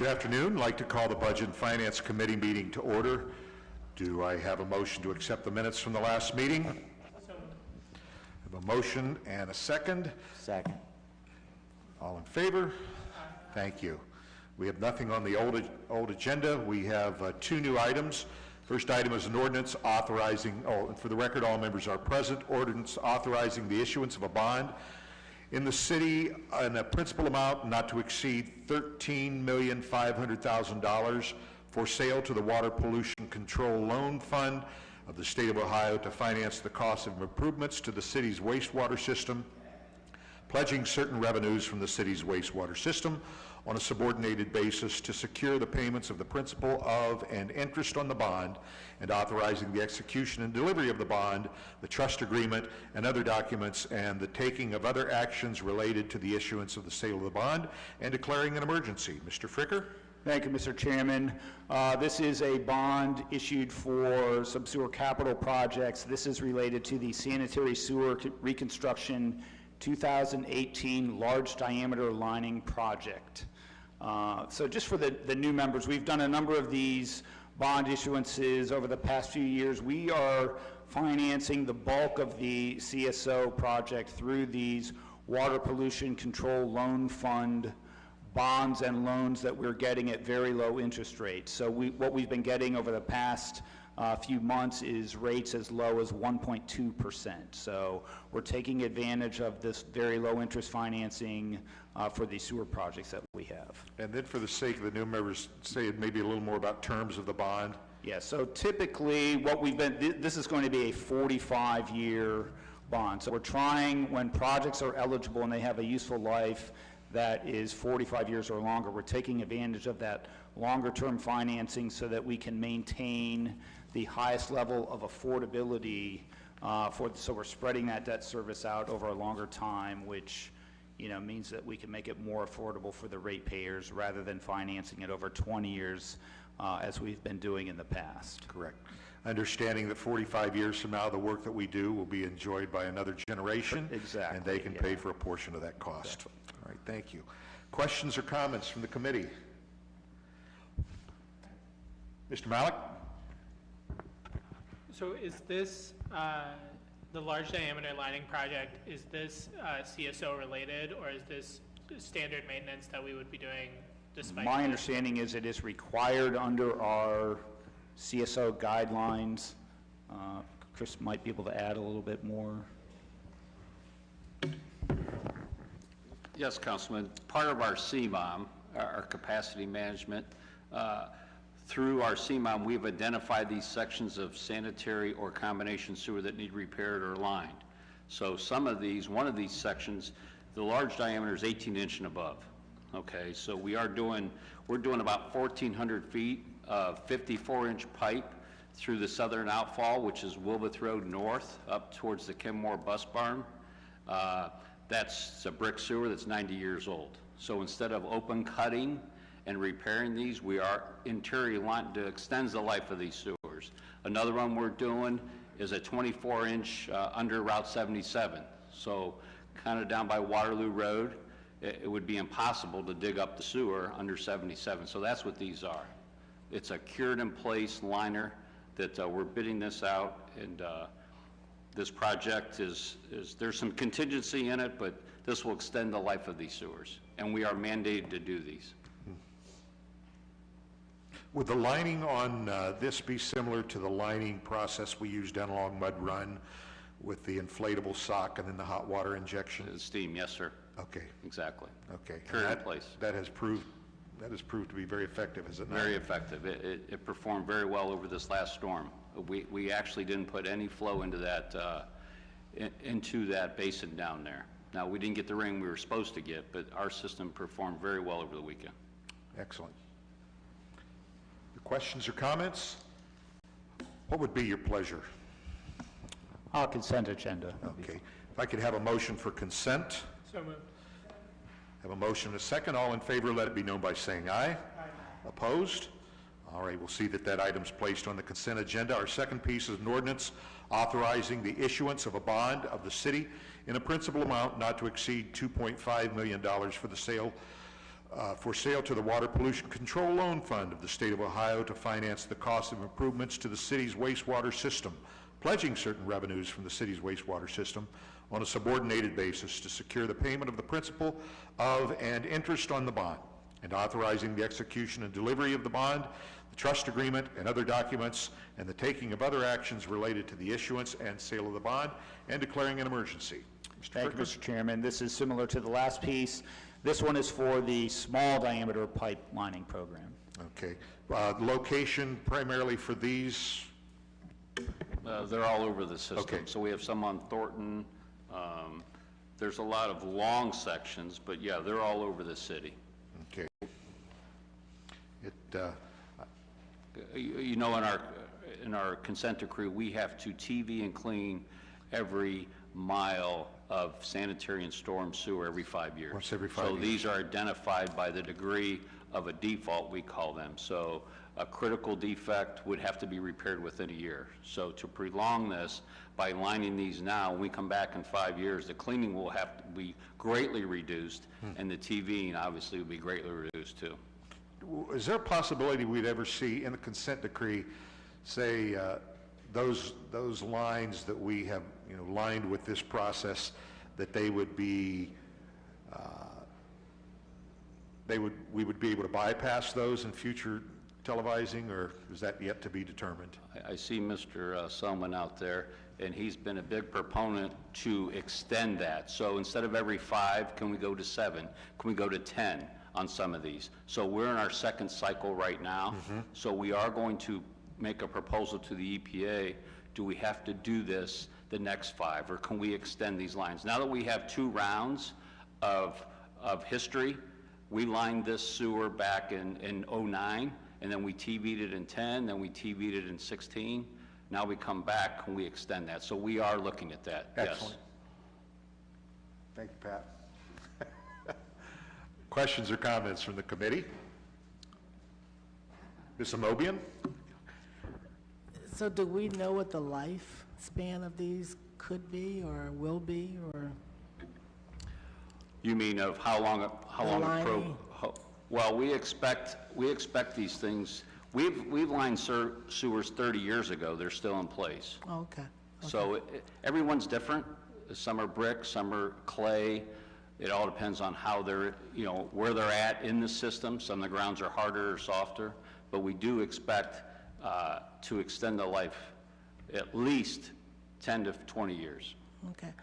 Good afternoon. I'd like to call the Budget and Finance Committee meeting to order. Do I have a motion to accept the minutes from the last meeting? So I have a motion and a second. Second. All in favor? Thank you. We have nothing on the old agenda. We have two new items. First item is an ordinance authorizing, and for the record, all members are present, ordinance authorizing the issuance of a bond in the city in a principal amount not to exceed $13,500,000 for sale to the Water Pollution Control Loan Fund of the State of Ohio to finance the cost of improvements to the city's wastewater system, pledging certain revenues from the city's wastewater system on a subordinated basis to secure the payments of the principal of and interest on the bond, and authorizing the execution and delivery of the bond, the trust agreement, and other documents, and the taking of other actions related to the issuance of the sale of the bond, and declaring an emergency. Mr. Fricker? Thank you, Mr. Chairman. This is a bond issued for some sewer capital projects. This is related to the sanitary sewer reconstruction 2018 large diameter lining project. So just for the new members, we've done a number of these bond issuances over the past few years. We are financing the bulk of the CSO project through these Water Pollution Control Loan Fund bonds and loans that we're getting at very low interest rates. So what we've been getting over the past few months is rates as low as 1.2%. So we're taking advantage of this very low interest financing for the sewer projects that we have. And then for the sake of the new members, say maybe a little more about terms of the bond. Yeah, so typically what we've been, this is going to be a 45-year bond. So we're trying, when projects are eligible and they have a useful life that is 45 years or longer, we're taking advantage of that longer-term financing so that we can maintain the highest level of affordability so we're spreading that debt service out over a longer time, which means that we can make it more affordable for the ratepayers rather than financing it over 20 years as we've been doing in the past. Correct. Understanding that 45 years from now, the work that we do will be enjoyed by another generation. Exactly. And they can pay for a portion of that cost. Exactly. All right, thank you. Questions or comments from the committee? Mr. Malik? So is this, the large diameter lining project, is this CSO related, or is this standard maintenance that we would be doing despite? My understanding is it is required under our CSO guidelines. Chris might be able to add a little bit more. Yes, Councilman. Part of our CMOM, our capacity management, through our CMOM, we've identified these sections of sanitary or combination sewer that need repaired or lined. So one of these sections, the large diameter is 18-inch and above. Okay, so we're doing about 1,400 feet of 54-inch pipe through the southern outfall, which is Wilbeth Road North, up towards the Kenmore Bus Barn. That's a brick sewer that's 90 years old. So instead of open cutting and repairing these, we are interior line to extend the life of these sewers. Another one we're doing is a 24-inch under Route 77. So kind of down by Waterloo Road, it would be impossible to dig up the sewer under 77. So that's what these are. It's a cured in place liner that we're bidding this out, and this project there's some contingency in it, but this will extend the life of these sewers, and we are mandated to do these. Would the lining on this be similar to the lining process we use down along Mud Run with the inflatable sock and then the hot water injection? Steam, yes, sir. Okay. Exactly. Okay. Cured in place. That has proved to be very effective, is it not? Very effective. It performed very well over this last storm. We actually didn't put any flow into that basin down there. Now, we didn't get the rain we were supposed to get, but our system performed very well over the weekend. Excellent. Questions or comments? What would be your pleasure? Consent agenda. Okay. If I could have a motion for consent. So moved. Have a motion and a second. All in favor, let it be known by saying aye. Aye. Opposed? All right, we'll see that item's placed on the consent agenda. Our second piece is an ordinance authorizing the issuance of a bond of the city in a principal amount not to exceed $2.5 million for the sale for sale to the Water Pollution Control Loan Fund of the State of Ohio to finance the cost of improvements to the city's wastewater system, pledging certain revenues from the city's wastewater system on a subordinated basis to secure the payment of the principal of and interest on the bond, and authorizing the execution and delivery of the bond, the trust agreement, and other documents, and the taking of other actions related to the issuance and sale of the bond, and declaring an emergency. Thank you, Mr. Chairman. This is similar to the last piece. This one is for the small diameter pipe lining program. Okay. Location primarily for these? They're all over the system. Okay. So we have some on Thornton. There's a lot of long sections, but yeah, they're all over the city. Okay. You know, in our consent decree, we have to TV and clean every mile of sanitary and storm sewer every 5 years. Once every 5 So years. these are identified by the degree of a default, we call them. So a critical defect would have to be repaired within a year. So to prolong this, by lining these now, when we come back in 5 years, the cleaning will have to be greatly reduced, and the TVing obviously will be greatly reduced too. Is there a possibility we'd ever see in the consent decree, say, those lines that we have, lined with this process, that they would be, we would be able to bypass those in future televising, or is that yet to be determined? I see Mr. Selman out there, and he's been a big proponent to extend that. So instead of every 5, can we go to 7? Can we go to 10 on some of these? So we're in our second cycle right now. So we are going to make a proposal to the EPA. Do we have to do this the next 5, or can we extend these lines? Now that we have 2 rounds of history, we lined this sewer back in '09, and then we TV'd it in 10, then we TV'd it in 16. Now we come back, can we extend that? So we are looking at that, Excellent. yes. Thank you, Pat. Questions or comments from the committee? Ms. Amobian? So do we know what the lifespan of these could be or will be, or? You mean of how long lining. Well, we expect these things. We've lined sewers 30 years ago. They're still in place. Oh, okay. So everyone's different. Some are brick, some are clay. It all depends on how they're, where they're at in the system. Some of the grounds are harder or softer, but we do expect to extend the life at least 10 to 20 years. Okay.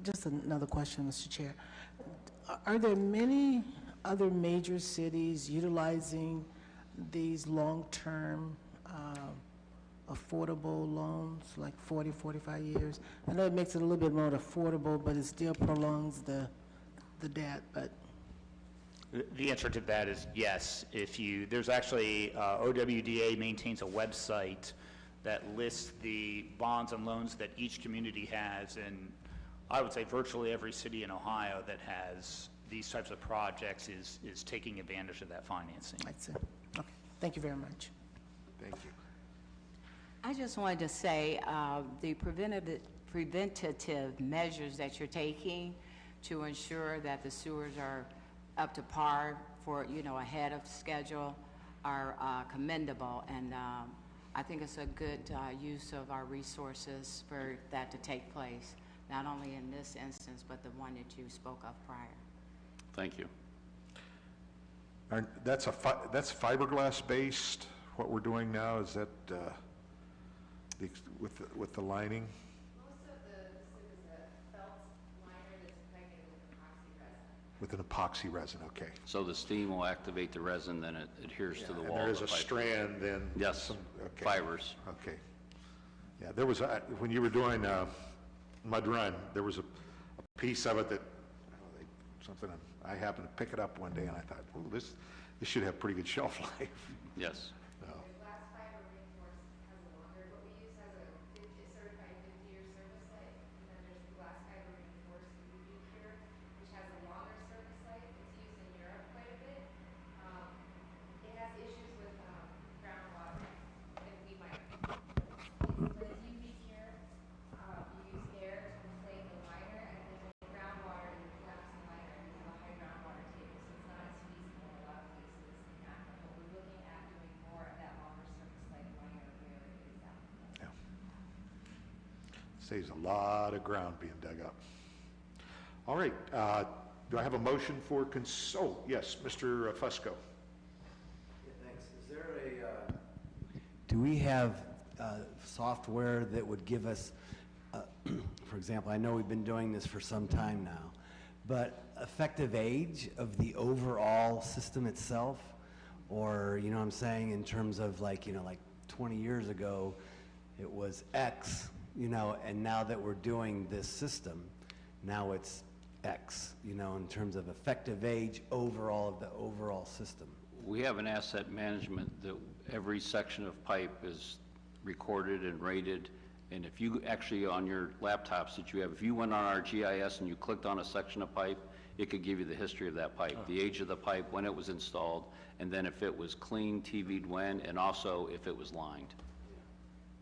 Just another question, Mr. Chair. Are there many other major cities utilizing these long-term affordable loans, like 40, 45 years? I know it makes it a little bit more affordable, but it still prolongs the debt, but... The answer to that is yes. There's actually, OWDA maintains a website that lists the bonds and loans that each community has, and I would say virtually every city in Ohio that has these types of projects is taking advantage of that financing. I see. Okay. Thank you very much. Thank you. I just wanted to say the preventative measures that you're taking to ensure that the sewers are up to par for, ahead of schedule are commendable, and I think it's a good use of our resources for that to take place, not only in this instance, but the one that you spoke of prior. Thank you. That's fiberglass based, what we're doing now? Is that with the lining? Most of the this is a felt liner that's impregnated With an epoxy resin, okay. So the steam will activate the resin, then it adheres to the And wall. there is of a the pipe. strand then? Yes, Okay. fibers. Okay. Yeah, there was, when you were doing Mud Run, there was a piece of it that, something, I happened to pick it up one day and I thought, oh, this should have pretty good shelf life. Yes. So, Glass fiber reinforced has a longer, what we use has a certified 50-year service life, and then there's the glass fiber reinforced UV cure, which has a longer service life. It's used in Europe quite a bit. It has issues with groundwater, and we might. With UV cure, you use air to inflate the liner, and then with groundwater, you collapse the liner, and you have a high groundwater table, so it's not as feasible. Saves a lot of ground being dug up. All right, do I have a motion for oh, yes, Mr. Fusco. Yeah, thanks. Is there a, do we have software that would give us, for example, I know we've been doing this for some time now, but effective age of the overall system itself? Or, you know what I'm saying, in terms of like, you know, like 20 years ago, it was X, you know, and now that we're doing this system, now it's X, you know, in terms of effective age overall of the overall system. We have an asset management that every section of pipe is recorded and rated, and if you actually, on your laptops that you have, if you went on our GIS and you clicked on a section of pipe, it could give you the history of that pipe, the age of the pipe, when it was installed, and then if it was clean, TV'd when, and also if it was lined.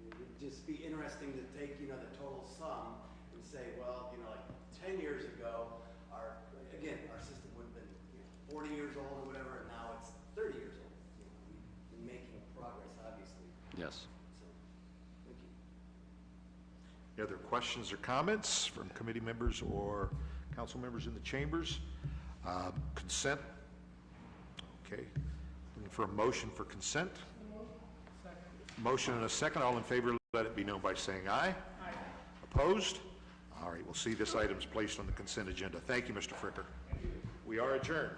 It'd just be interesting to take, you know, the total sum and say, well, you know, like 10 years ago, our system would have been, you know, 40 years old or whatever, and now it's 30 years old. You know, we've been making progress, obviously. Yes. So, thank you. Any other questions or comments from committee members or council members in the chambers? Consent. Okay. Looking for a motion for consent. Motion and a second. All in favor, let it be known by saying aye. Aye. Opposed? All right, we'll see this item's placed on the consent agenda. Thank you, Mr. Fricker. We are adjourned.